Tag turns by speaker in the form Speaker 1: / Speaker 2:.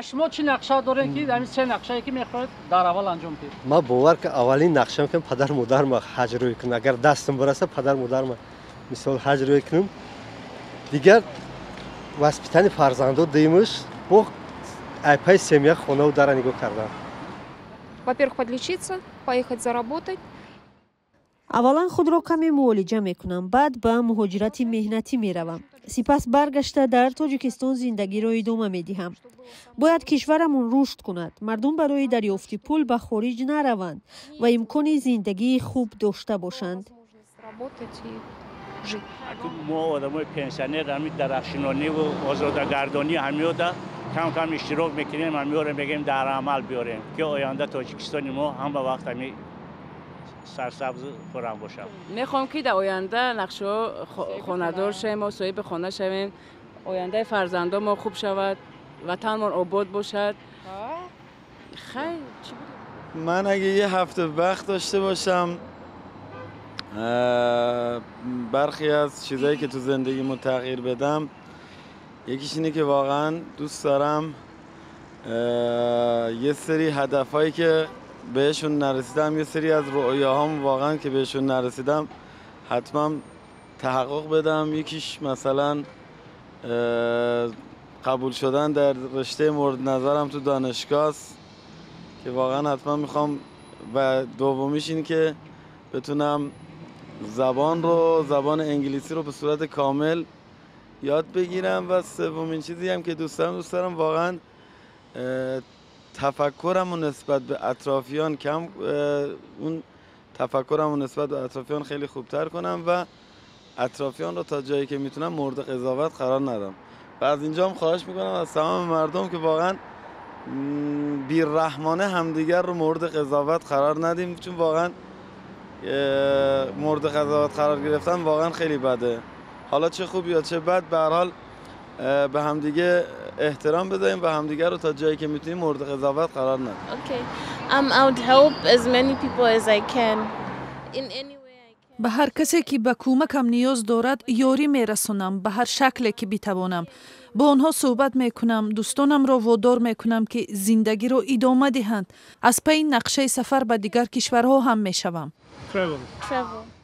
Speaker 1: شما چی نقشه دارین که همین سه نقشه که میخواید در اول انجام بدید؟
Speaker 2: ما باور که اولین نقشم که پدر مادرم حج روی کنم. اگر دستم برسه پدر مادرم مثال حج روی کنم. دیگر воспитание فرزندو دیمش با айпай семья خونه و در نگاه کردن.
Speaker 3: Во-первых, подлечиться, поехать заработать.
Speaker 4: اولا خود را کمی معالجه میکنم، بعد به مهاجرت مهنتی میروم. سپس برگشته در تاجیکستان زندگی را ادامه میدهم. باید کشورمون رشد کند. مردم برای دریافت پول به خارج نروند و امکان زندگی خوب داشته باشند.
Speaker 5: ما آدمای پنسیونر همین درخشانانی و آزادگردانی همیودا کم کم اشتراک میکنیم، همیودا میگیم در عمل بیاریم که آینده تاجیکستان ما هم به وقت همی سرسبز خورم باشه.
Speaker 6: میخوام که در آینده نقشه خانه‌دار شویم و صاحب خانه شویم، آینده فرزندان ما خوب شود، وطنمان آباد باشد. خیلی چی بود؟
Speaker 7: من اگه یه هفته وقت داشته باشم برخی از چیزایی که تو زندگیمو تغییر بدم، یکیش اینه که واقعا دوست دارم یه سری هدفهایی که بهشون نرسیدم، یه سری از رؤیاهام واقعا که بهشون نرسیدم حتما تحقق بدم. یکیش مثلا قبول شدن در رشته مورد نظرم تو دانشگاه است که واقعا حتما میخوام، و دومیش این که بتونم زبان انگلیسی رو به صورت کامل یاد بگیرم، و سومین چیزی هم که دوست دارم واقعا تفکرم و نسبت به اطرافیان اون تفکرم و نسبت به اطرافیان خیلی خوبتر کنم و اطرافیان رو تا جایی که میتونم مورد قضاوت قرار ندم. و از اینجا هم خواهش میکنم از تمام مردم که واقعا بی‌رحمانه همدیگر رو مورد قضاوت قرار ندیم، چون واقعا مورد قضاوت قرار گرفتن واقعا خیلی بده. حالا چه خوب یا چه بد، به هر حال به همدیگه احترام بذاریم و همدیگه رو تا جایی که میتونیم مورد قضاوت قرار ندیم.
Speaker 8: I would help as many people as I can in any way I can.
Speaker 9: به هر کسی که به کمکم نیاز دارد یاری میرسونم، به هر شکلی که بتوانم. با آنها صحبت میکنم، دوستانم را وادار میکنم که زندگی را ادامه دهند. از پی نقشه سفر به دیگر کشورها هم میشوم.
Speaker 1: Travel.